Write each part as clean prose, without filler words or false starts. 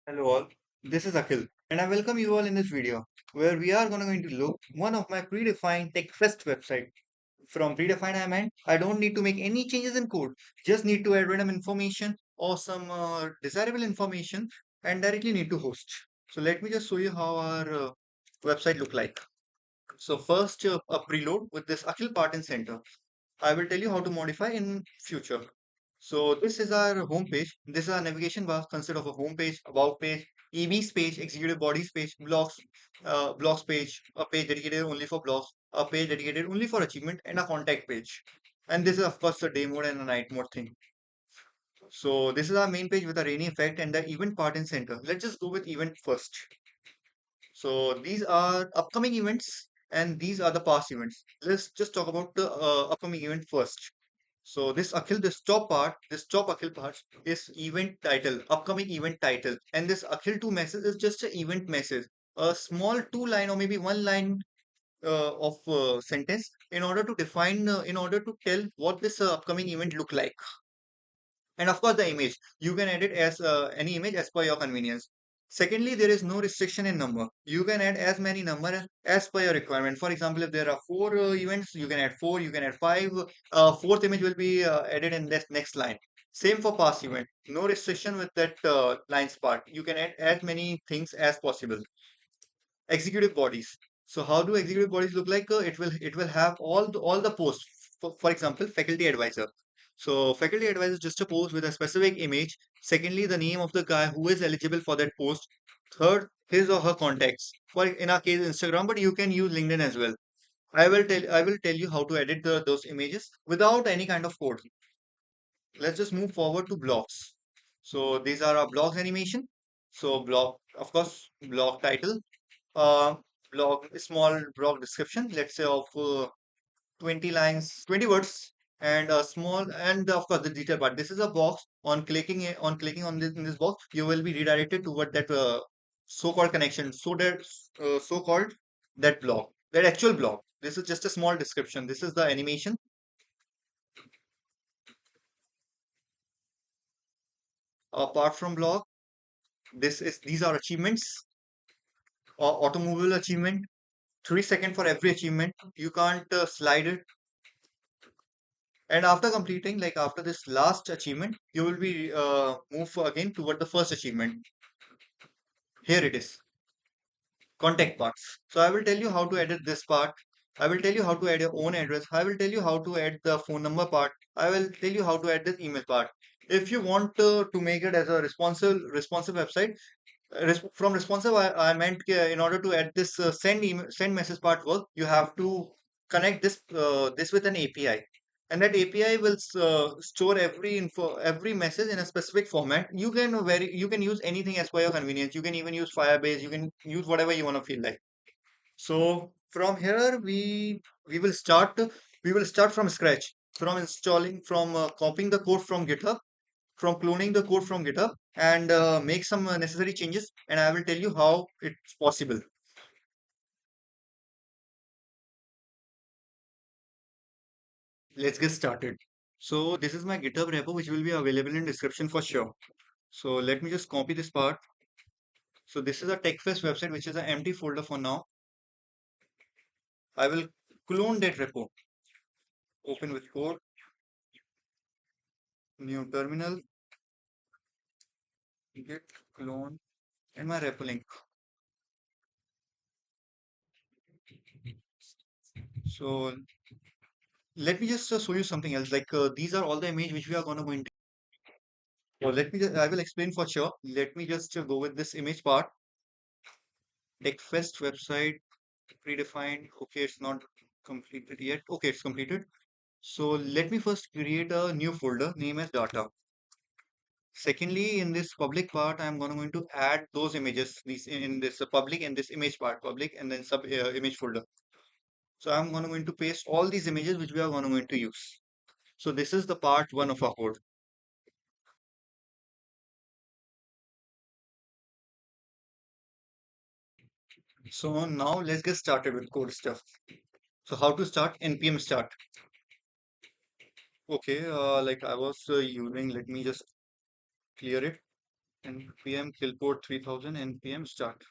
Hello all, this is Akhil and I welcome you all in this video where we are going to look one of my predefined TechFest website. From predefined I meant I don't need to make any changes in code, just need to add random information or some desirable information and directly need to host. So let me just show you how our website look like. So first a preload with this Akhil part in center. I will tell you how to modify in future. So this is our home page. This is our navigation bar consist of a home page, about page, EBs page, executive bodies page, blogs page, a page dedicated only for blogs, a page dedicated only for achievement, and a contact page. And this is of course a day mode and a night mode thing. So this is our main page with a rainy effect and the event part in center. Let's just go with event first. So these are upcoming events and these are the past events. Let's just talk about the upcoming event first. So this top Akhil part is event title, upcoming event title. And this Akhil 2 message is just an event message. A small two line or maybe one line of sentence in order to tell what this upcoming event look like. And of course, the image. You can edit as any image as per your convenience. Secondly, there is no restriction in number. You can add as many number as per your requirement. For example, if there are four events, you can add four, you can add five. Fourth image will be added in this next line. Same for past event. No restriction with that lines part. You can add as many things as possible. Executive bodies. So how do executive bodies look like? It will have all the posts. For example, faculty advisor. So faculty advisor is just a post with a specific image. Secondly, the name of the guy who is eligible for that post. Third, his or her contacts. For in our case, Instagram, but you can use LinkedIn as well. I will tell you how to edit those images without any kind of code. Let's just move forward to blocks. So these are our blocks animation. So block, of course, block title, uh, small blog description, let's say of 20 lines, 20 words, and a small, and of course the detail part. This is a box. On clicking on this in this box, you will be redirected toward that so-called connection. So-called that blog, that actual blog. This is just a small description. This is the animation. Apart from blog, these are achievements or automobile achievement. 3 seconds for every achievement. You can't slide it. And after completing, like after this last achievement, you will be move again toward the first achievement. Here it is, contact parts. So I will tell you how to edit this part. I will tell you how to add your own address. I will tell you how to add the phone number part. I will tell you how to add this email part. If you want to make it as a responsive website, from responsive, I meant in order to add this send message part work, you have to connect this with an API, and that API will store every message in a specific format. You can use anything as per your convenience. You can even use Firebase. You can use whatever you want to feel like. So from here we will start from scratch, from installing, from copying the code from GitHub, from cloning the code from GitHub, and make some necessary changes, and I will tell you how it's possible. Let's get started. So this is my GitHub repo, which will be available in description for sure. So let me just copy this part. So this is a TechFest website, which is an empty folder for now. I will clone that repo. Open with code, new terminal, git clone, and my repo link. So let me just show you something else. Like these are all the image which we are going to go into. So I will explain for sure. Let me just go with this image part. TechFest website predefined. Okay, it's not completed yet. Okay, it's completed. So let me first create a new folder, name as data. Secondly, in this public part, I'm going to add those images, these in this public and this image part, public and then sub image folder. So I'm going to paste all these images which we are going to use. So this is the part one of our code. So now let's get started with code stuff. So how to start? npm start. Okay, like I was using, let me just clear it. npm kill port 3000 npm start.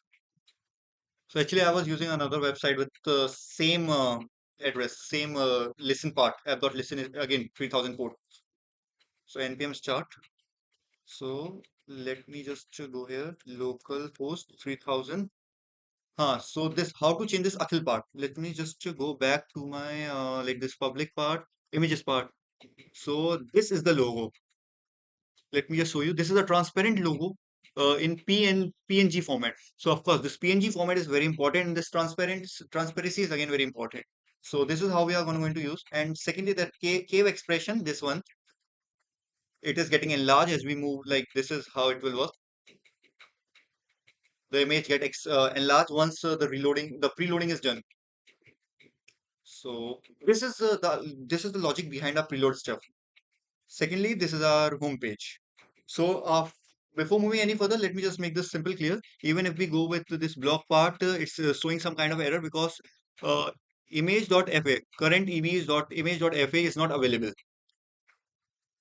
So actually, I was using another website with the same address, same listen part. I've got listen again 3000 port. So npm start. So let me just go here. Local host 3000. So this how to change this Akhil part. Let me just go back to my like this public part, images part. So this is the logo. Let me just show you. This is a transparent logo in PNG format. So of course, this PNG format is very important. And this transparency is again very important. So this is how we are going to use. And secondly, that cave expression, this one, it is getting enlarged as we move. Like this is how it will work. The image get enlarged once the preloading is done. So this is the logic behind our preload stuff. Secondly, this is our home page. So before moving any further, let me just make this simple clear. Even if we go with this block part, it's showing some kind of error because uh, image.fa, current image.fa is not available.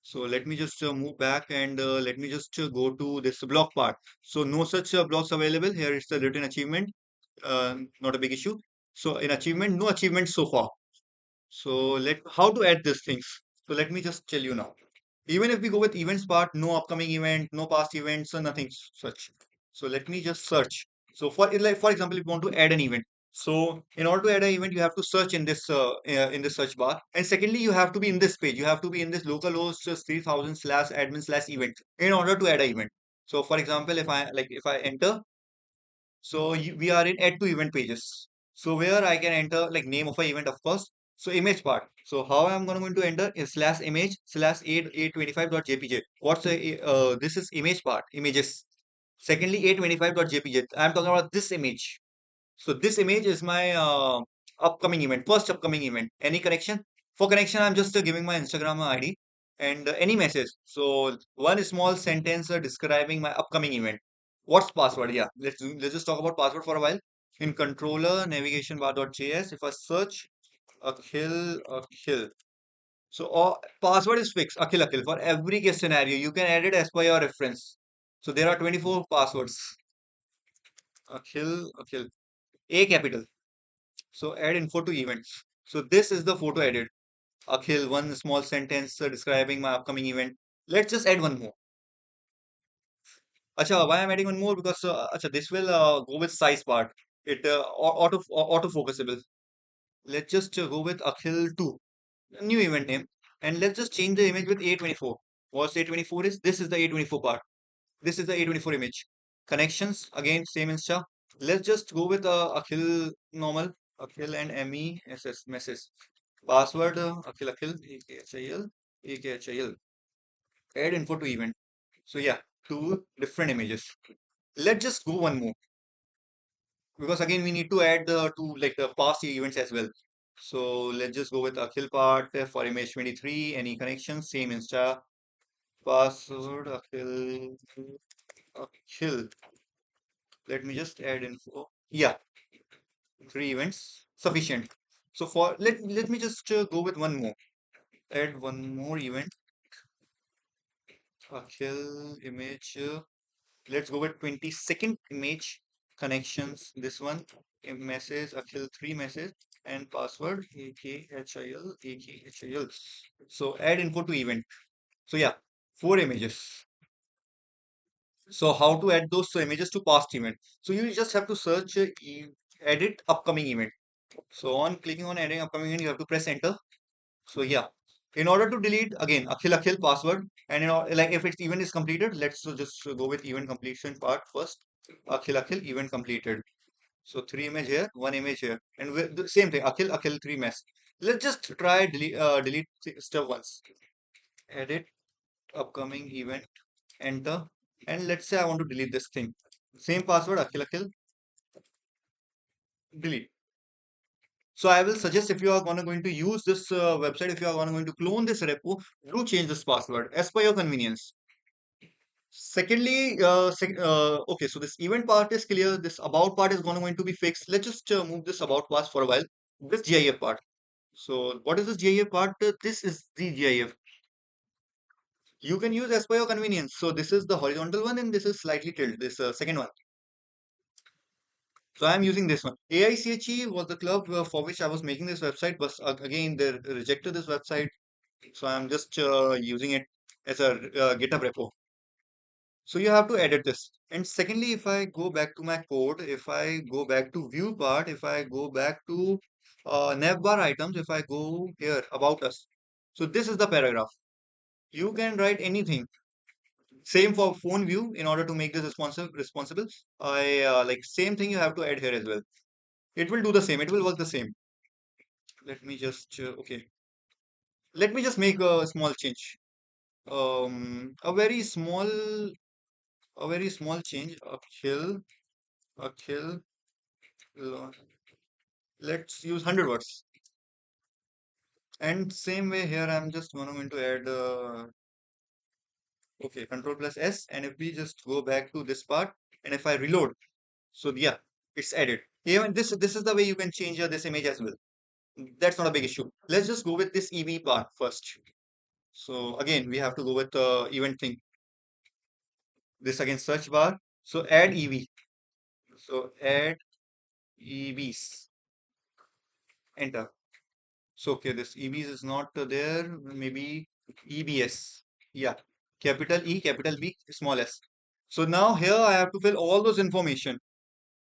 So let me just move back and let me just go to this block part. So no such blocks available. Here it's the written achievement, not a big issue. So in achievement, no achievement so far. So how to add these things. So let me just tell you now. Even if we go with events part, no upcoming event, no past events, so nothing such. So let me just search. So like for example, if you want to add an event, so in order to add an event, you have to search in this search bar. And secondly, you have to be in this page. You have to be in this localhost 3000 slash admin slash event in order to add an event. So for example, if I enter, so we are in add to event pages. So where I can enter like name of a event, of course. So image part. So how I'm going to enter is slash image slash 825.jpg. This is image part, images. Secondly, 825.jpg. I'm talking about this image. So this image is my upcoming event, first upcoming event. Any connection? For connection, I'm just giving my Instagram ID and any message. So one small sentence describing my upcoming event. What's password? Yeah, let's just talk about password for a while. In controller navigation bar.js, if I search Akhil. So password is fixed, Akhil for every case scenario. You can add it as per your reference. So there are 24 passwords. Akhil, A capital. So add info to events. So this is the photo edit. Akhil, one small sentence describing my upcoming event. Let's just add one more. Acha, why I'm adding one more? Because this will go with size part. It auto focusable. Let's just go with Akhil 2, a new event name, and let's just change the image with A24. What's A24 is? This is the A24 part. This is the A24 image. Connections again, same Insta. Let's just go with Akhil normal. Akhil and MESS message. Password Akhil AKHIL. Add info to event. So yeah, two different images. Let's just go one more because again we need to add the two like the past events as well. So let's just go with Akhil part for image 23. Any connections? Same Insta. Password Akhil. Let me just add info. Yeah, three events sufficient. So for let me just go with one more. Add one more event. Akhil image. Let's go with 22nd image connections. This one message Akhil 3 message and password AKHIL. So add info to event. So yeah, four images. So how to add those images to past event? So you just have to search edit upcoming event. So on clicking on adding upcoming event, you have to press enter. So yeah, in order to delete again Akhil password and like if its event is completed, let's just go with event completion part first. Akhil event completed. So three image here, one image here, and with the same thing Akhil three mess. Let's just try delete stuff once. Edit upcoming event, enter, and let's say I want to delete this thing. Same password Akhil delete. So I will suggest if you are going to use this website, if you are going to clone this repo, do change this password as per your convenience. Secondly, okay, so this event part is clear. This about part is going to be fixed. Let's just move this about part for a while. This GIF part. So what is this GIF part? This is the GIF. You can use as per your convenience. So this is the horizontal one and this is slightly tilted, this second one. So I'm using this one. AICHE was the club for which I was making this website, but again, they rejected this website. So I'm just using it as a GitHub repo. So you have to edit this. And secondly, if I go back to my code, if I go back to view part, if I go back to navbar items, if I go here about us. So this is the paragraph. You can write anything. Same for phone view in order to make this responsible. I like same thing you have to add here as well. It will do the same. It will work the same. Let me just okay. Let me just make a small change. A very small, change. A kill. Let's use 100 words. And same way here, I'm just going to add, okay, control plus S. And if we just go back to this part, and if I reload, so yeah, it's added. Even this is the way you can change this image as well. That's not a big issue. Let's just go with this EV part first. So again, we have to go with the event thing. This again, search bar. So add EV. So add EVs. Enter. So, okay, this EBs is not there. Maybe EBS. Yeah. Capital E, capital B, small s. So now here I have to fill all those information.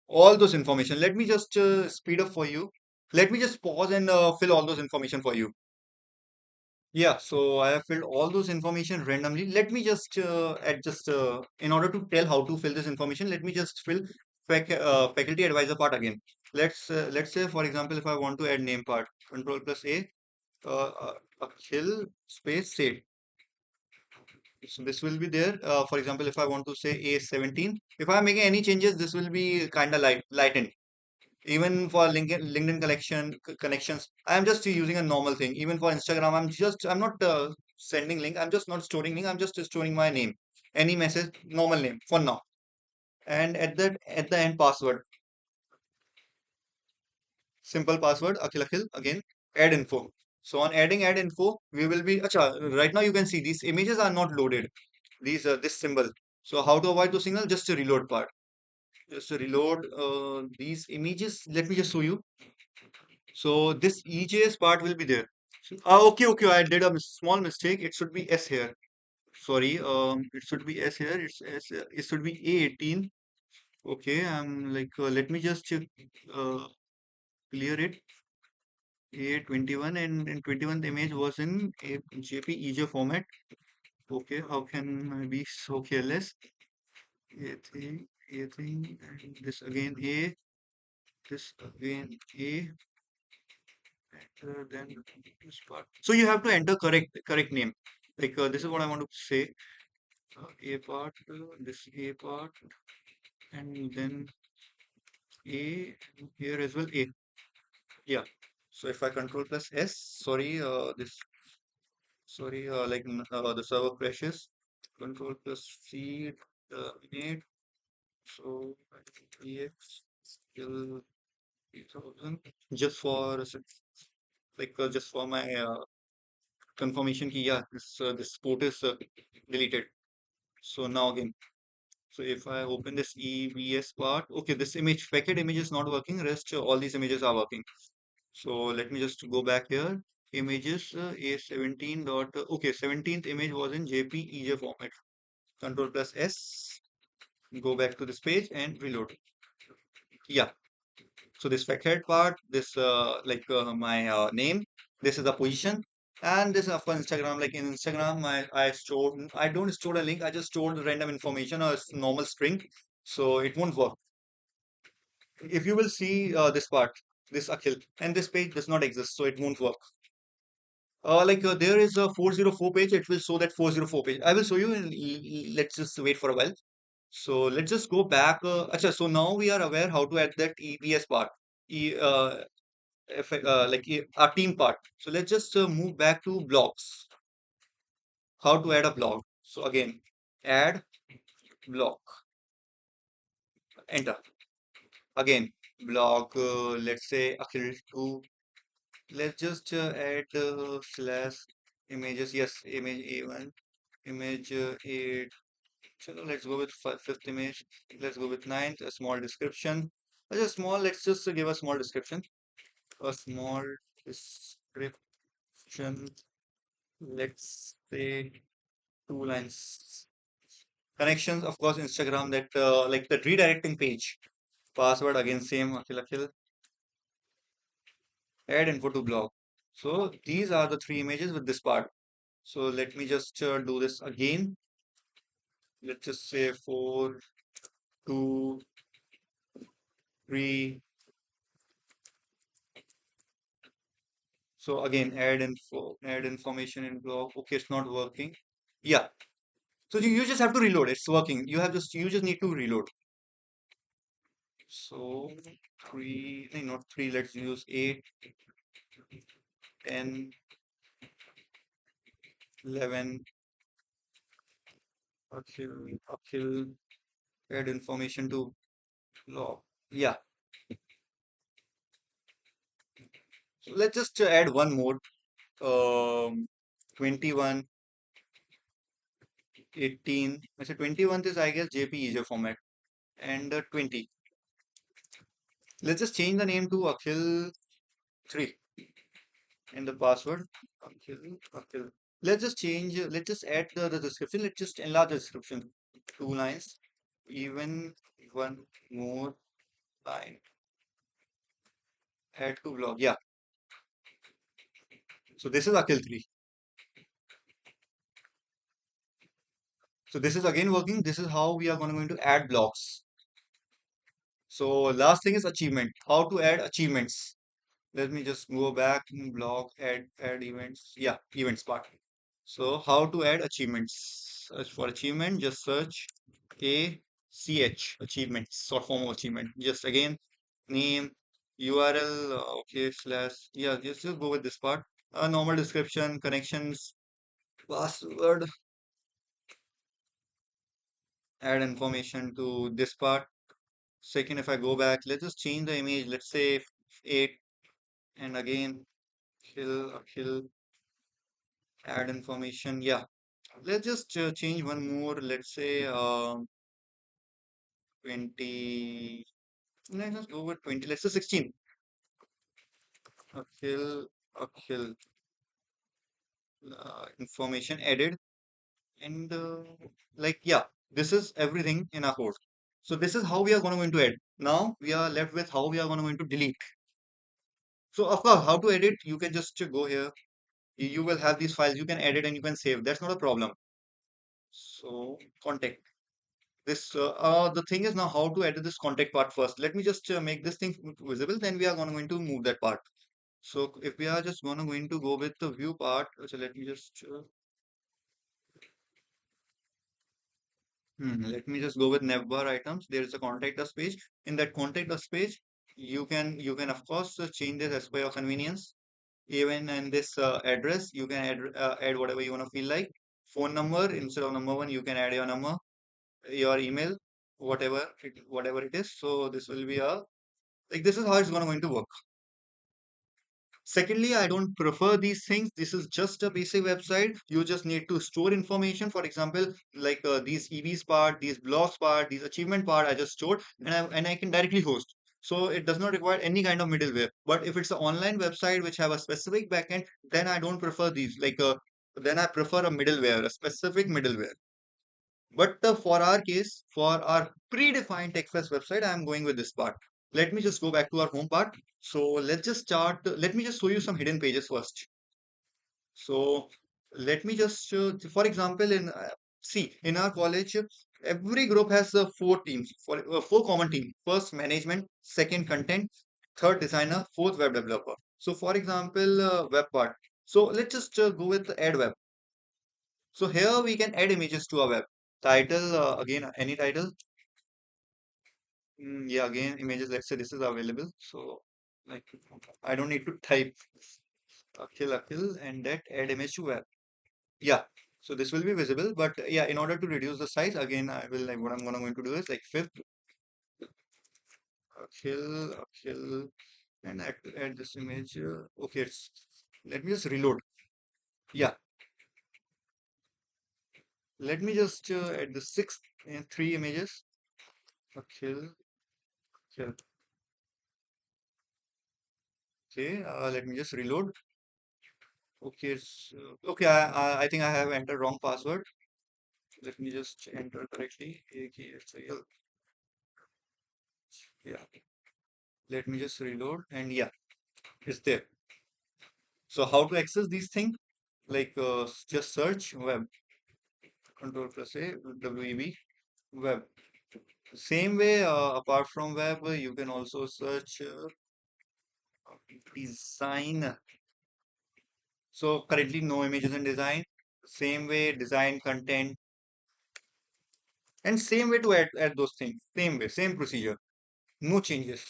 All those information. Let me just speed up for you. Let me just pause and fill all those information for you. Yeah, so I have filled all those information randomly. Let me just adjust in order to tell how to fill this information. Let me just fill faculty advisor part again. Let's say for example if I want to add name part, control plus A, Akhil space state. So this will be there. For example, if I want to say A17, if I'm making any changes, this will be kind of lightened. Even for LinkedIn connections, I'm just using a normal thing. Even for Instagram, I'm not sending link. I'm just not storing link. I'm just storing my name, any message, normal name for now. And at the end password, simple password, Akhil again, add info. So on add info, we will be, acha, right now you can see these images are not loaded. These this symbol. So how to avoid the signal? Just a reload part. Just to reload these images. Let me just show you. So this EJS part will be there. Okay. I did a small mistake. It should be S here. Sorry. It should be S here. It's S. It should be A18. Okay. I'm like, let me just clear it. A21 and 21 the image was in a JPEG format. Okay. How can I be so careless? A3, A3, and this again A, this again A, then this part. So you have to enter correct name. Like this is what I want to say. A part, this A part, and then A here as well. A. Yeah. So if I control plus S, sorry, like the server crashes. Control plus C, terminate. So EX till 3000 just for just for my confirmation key. Yeah, this port is deleted. So now again, so if I open this EBS part, okay, this packet image is not working. Rest all these images are working. So let me just go back here. Images A17 dot. Okay, 17th image was in JPEG format. Control plus S. Go back to this page and reload. Yeah. So this fact part, this my name, this is the position, and this for Instagram. Like in Instagram, I don't store a link. I just stored random information or normal string, so it won't work. If you will see this part, this Akhil, and this page does not exist, so it won't work. There is a 404 page. It will show that 404 page. I will show you. And let's just wait for a while. So let's just go back. So now we are aware how to add that EBS part. E, our team part. So let's just move back to blogs. How to add a blog. So again, add blog. Enter. Again, blog. Let's say Akhil 2. Let's just add slash images. Yes, image A1. image 8. So let's go with fifth image. Let's go with ninth. A small description. Just small. Let's just give a small description. A small description. Let's say 2 lines. Connections, of course, Instagram. That like the redirecting page. Password again same. Akhil. Add info to blog. So these are the three images with this part. So let me just do this again. Let's just say 4, 2, 3. So again, add information in blog. Okay, it's not working. Yeah. So you just have to reload. It's working. You just need to reload. So 3, no, not 3. Let's use 8, 10, 11. Akhil, add information to blog. Yeah. So let's just add one more. 21, 18. I said 21 is, I guess, JPEG format. And 20. Let's just change the name to Akhil 3 and the password Akhil. Let's just add the description. Let's just enlarge the description. 2 lines. Even one more line. Add to blog. Yeah. So this is Akhil 3. So this is again working. This is how we are going to add blocks. So last thing is achievement. How to add achievements. Let me just go back in blog, add events. Yeah, events part. So how to add achievements? Search for achievement, just search ACH achievements, short form of achievement. Just again, name, URL, okay, slash, yeah, just go with this part. Normal description, connections, password, add information to this part. Second, if I go back, let's just change the image. Let's say 8, and again, kill, add information. Yeah, let's just change one more. Let's say 20. Let's just go with 20. Let's say 16. Akhil, Akhil, information added. And like, yeah, this is everything in our code. So this is how we are going to add. Now we are left with how we are going to delete. So of course, how to edit, you can just go here. You will have these files, you can edit and you can save. That's not a problem. So contact. The thing is now how to edit this contact part first. Let me just make this thing visible. Then we are going to move that part. So if we are just going to go with the view part, so let me just let me just go with navbar items. There is a contact us page. In that contact us page, you can of course change this as per your convenience. Even in this address, you can add whatever you want to feel like. Phone number instead of number one, you can add your number, your email, whatever it is. So this will be a like this is how it's going to work. Secondly, I don't prefer these things. This is just a basic website. You just need to store information. For example, like these EVs part, these blogs part, these achievement part, I just stored and I can directly host. So it does not require any kind of middleware. But if it's an online website which have a specific backend, then I don't prefer these. Then I prefer a middleware, a specific middleware. But for our case, for our predefined Express website, I am going with this part. Let me just go back to our home part. So let's just start. Let me just show you some hidden pages first. So let me just, for example, in our college, every group has four teams, four common teams. First, management. Second, content. Third, designer. Fourth, web developer. So for example, web part. So let's just go with add web. So here we can add images to our web. Title, again, any title. Yeah, again, images, let's say this is available. So, like, I don't need to type Akhil, and that add image to web. Yeah, so this will be visible, but yeah, in order to reduce the size, again, I will like what I'm going to do is like fifth Akhil, and add this image. Okay, let me just reload. Yeah, Let me just add the sixth three images. Akhil, Akhil. Okay, let me just reload. Okay, okay. I think I have entered wrong password. Let me just enter correctly. AKSIL. Yeah. Let me just reload, and yeah, it's there. So how to access these things? Like just search web. Control plus A, WEB, web. Same way, apart from web, you can also search design. So currently no images in design. Same way, design content, and same way to add those things. Same way, same procedure. No changes.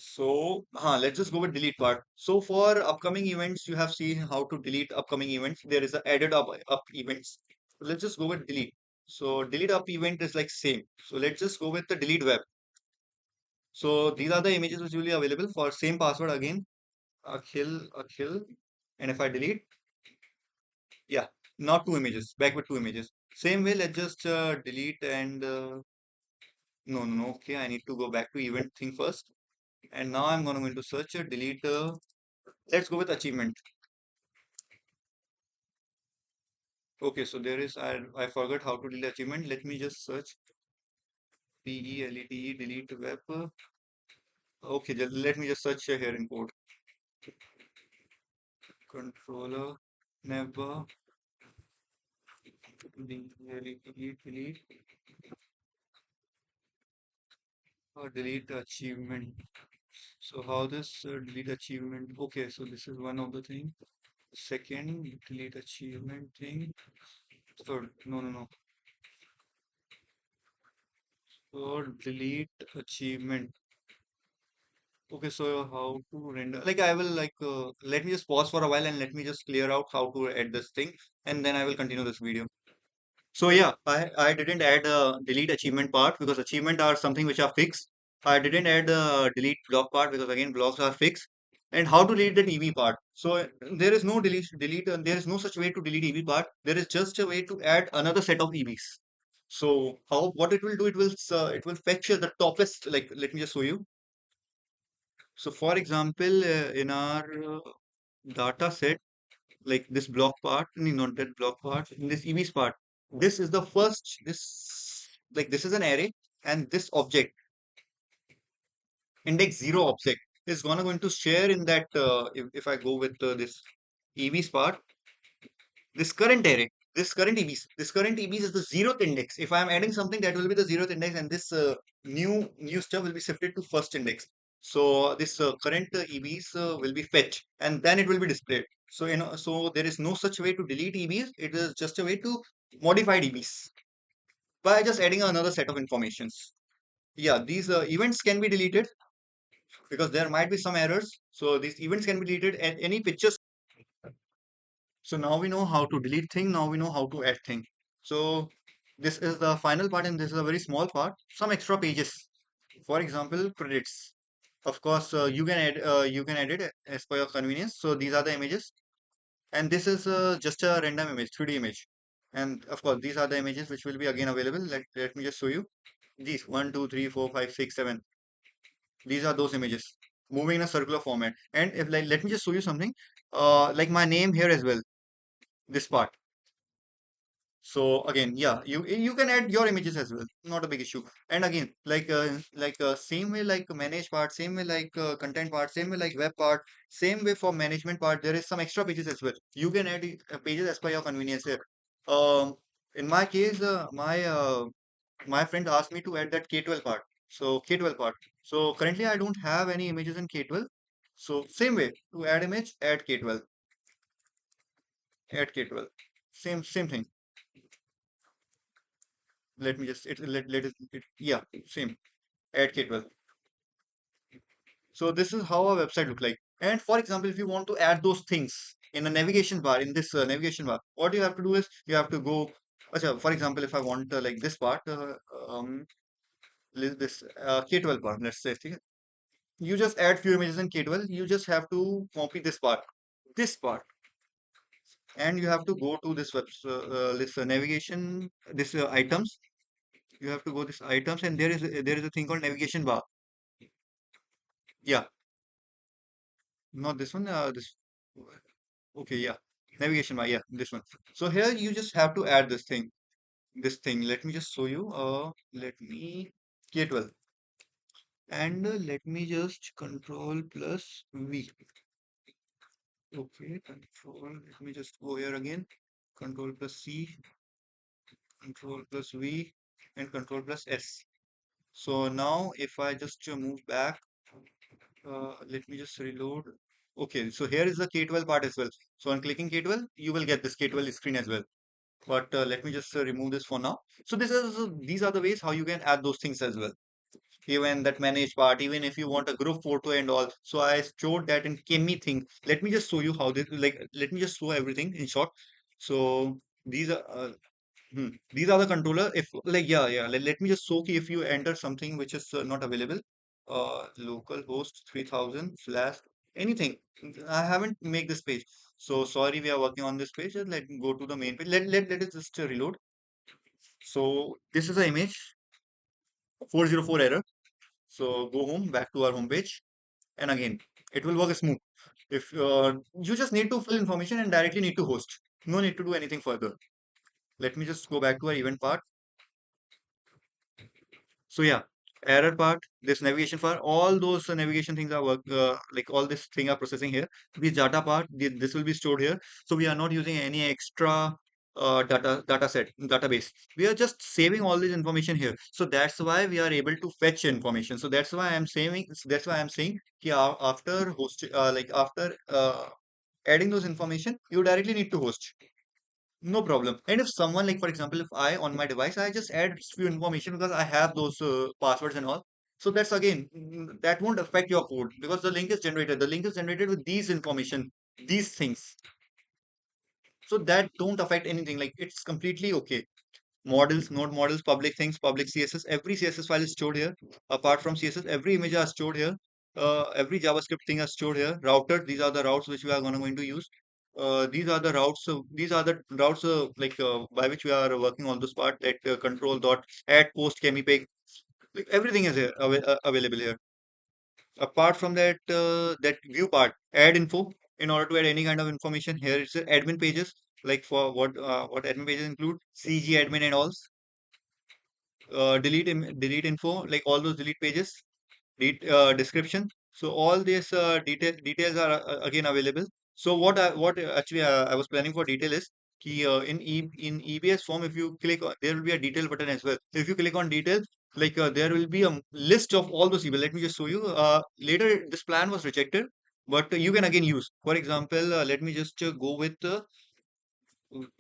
So, let's just go with delete part. So for upcoming events, you have seen how to delete upcoming events. There is a added up events. So let's just go with delete. So delete up event is like same. So let's just go with the delete web. So these are the images which will be available for same password again. Akhil. And if I delete, yeah, not two images, back with two images. Same way, let's just delete and no. Okay, I need to go back to event thing first. And now I'm going to search delete. Let's go with achievement. Okay, so there is I forgot how to delete achievement. Let me just search delete delete web. Okay, let me just search here in code. Controller never delete or delete achievement. So how this delete achievement? Okay, so this is one of the thing. Second, delete achievement thing. Third, no. Third, delete achievement. Okay, so how to render? Like I will like let me just pause for a while and let me just clear out how to add this thing, and then I will continue this video. So yeah, I didn't add delete achievement part because achievement are something which are fixed. I didn't add delete block part because again blocks are fixed. And how to delete the EV part? So there is no delete. There is no such way to delete EV part. There is just a way to add another set of EVs. So how what it will do? It will fetch the topest. Like let me just show you. So for example, in our data set, like this block part, no, not that block part, in this EVs part, this is the first, this is an array, and this object, index zero object, is going to share in that, if I go with this EVs part, this current array, this current EVs is the zeroth index. If I am adding something, that will be the zeroth index, and this new stuff will be shifted to first index. So this current EVs will be fetched, and then it will be displayed. So so there is no such way to delete EVs. It is just a way to modify EVs by just adding another set of informations. Yeah, these events can be deleted because there might be some errors. So these events can be deleted, and any pictures. So now we know how to delete thing. Now we know how to add thing. So this is the final part, and this is a very small part. Some extra pages. For example, credits. Of course, you can edit as per your convenience. So these are the images, and this is just a random image, 3D image. And of course, these are the images which will be again available. Let me just show you. These 1, 2, 3, 4, 5, 6, 7. These are those images moving in a circular format. And if like let me just show you something. Like my name here as well. This part. So again, yeah, you can add your images as well, not a big issue. And again, same way like manage part, same way like content part, same way like web part, same way for management part. There is some extra pages as well. You can add pages as per your convenience here. Um, in my case, my friend asked me to add that K12 part. So K12 part. So currently I don't have any images in K12. So same way to add image, add K12, add K12. Same thing. Let me just let it yeah, same, add k12. So this is how a website look like. And for example, if you want to add those things in a navigation bar, in this navigation bar, what you have to do is you have to go. For example, if I want like this part, this k12 part, let's say, you just add few images in k12. You just have to copy this part, and you have to go to this navigation, this items. You have to go this items, and there is a thing called navigation bar. Yeah, not this one. This. Okay, yeah, navigation bar. Yeah, this one. So here you just have to add this thing. This thing. Let me just show you. Let me K12, and let me just Control plus V. Okay, Control. Let me just go here again. Control plus C, Control plus V, and Control plus S. So now if I just move back, let me just reload. Okay, so here is the K12 part as well. So on clicking K12, you will get this K12 screen as well. But let me just remove this for now. So these are the ways how you can add those things as well. Even that manage part, even if you want a group photo and all. So I stored that in Kemi thing. Let me just show you how this, like, let me just show everything in short. So these are these are the controller. If like yeah, let me just show ki if you enter something which is not available, localhost 3000 slash anything. I haven't make this page. So sorry, we are working on this page. Just let me go to the main page. Let it just reload. So this is the image 404 error. So go home, back to our home page, and again it will work smooth. If you just need to fill information and directly need to host, no need to do anything further. Let me just go back to our event part. So yeah, error part, this navigation part, all those navigation things are work like all this thing are processing here. The data part, this will be stored here. So we are not using any extra data set database. We are just saving all this information here. So that's why we are able to fetch information. So that's why I'm saying ki after host like after adding those information, you directly need to host. No problem. And if someone, like for example, if I on my device, I just add few information because I have those passwords and all. So that's again, that won't affect your code because the link is generated. The link is generated with these information, these things. So that don't affect anything. Like it's completely okay. Models, node models, public things, public CSS. Every CSS file is stored here. Apart from CSS, every image are stored here. Every JavaScript thing is stored here. Router, these are the routes which we are going to use. These are the routes. These are the routes by which we are working on this part. That control dot add post chemipeg. Like everything is here available here. Apart from that, that view part, add info. In order to add any kind of information, here it's admin pages. Like for what admin pages include CG admin and all. Delete info, like all those delete pages, description. So all these details are again available. So what actually I was planning for detail is in EBS form, if you click on, there will be a detail button as well. If you click on details, like there will be a list of all those emails. Let me just show you. Later this plan was rejected, but you can again use. For example, let me just go with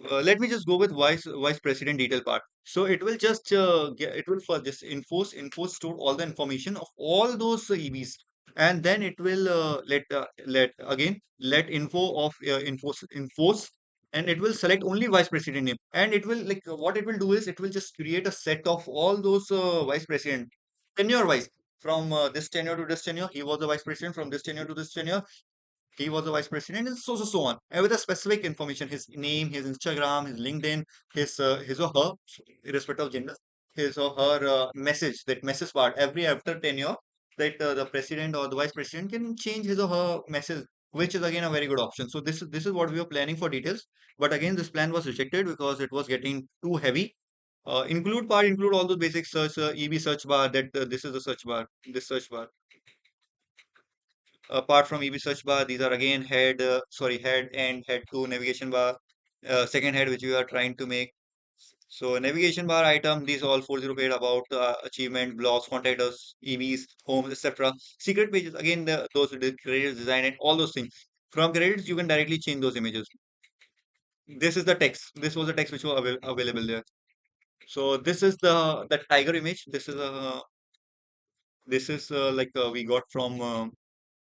let me just go with vice president detail part. So it will just it will for just enforce store all the information of all those EVs, and then it will let info of enforce, and it will select only vice president name, and it will what it will do is it will just create a set of all those vice president tenure wise. From this tenure to this tenure, he was the vice president. From this tenure to this tenure, he was the vice president, and so on, and with a specific information, his name, his Instagram, his LinkedIn, his or her, irrespective of gender, his or her message, that message part. Every after tenure, that the president or the vice president can change his or her message, which is again a very good option. So this is what we were planning for details, but again this plan was rejected because it was getting too heavy. Include all those basic search, EB search bar. That this is the search bar. This search bar. Apart from EB search bar, these are again head and head to navigation bar, second head which we are trying to make. So navigation bar item, these all 408 about achievement, blogs, contact us, EVs, homes, etc. Secret pages, again those credits, design, and all those things. From credits, you can directly change those images. This is the text. This was the text which was available there. So this is the tiger image. This is we got from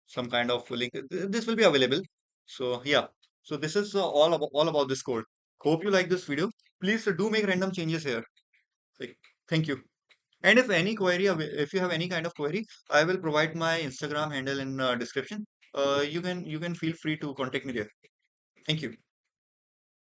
some kind of link. This will be available. So yeah. So this is all about this code. Hope you like this video. Please do make random changes here. Like, thank you. And if any query, if you have any kind of query, I will provide my Instagram handle in description. You can feel free to contact me there. Thank you.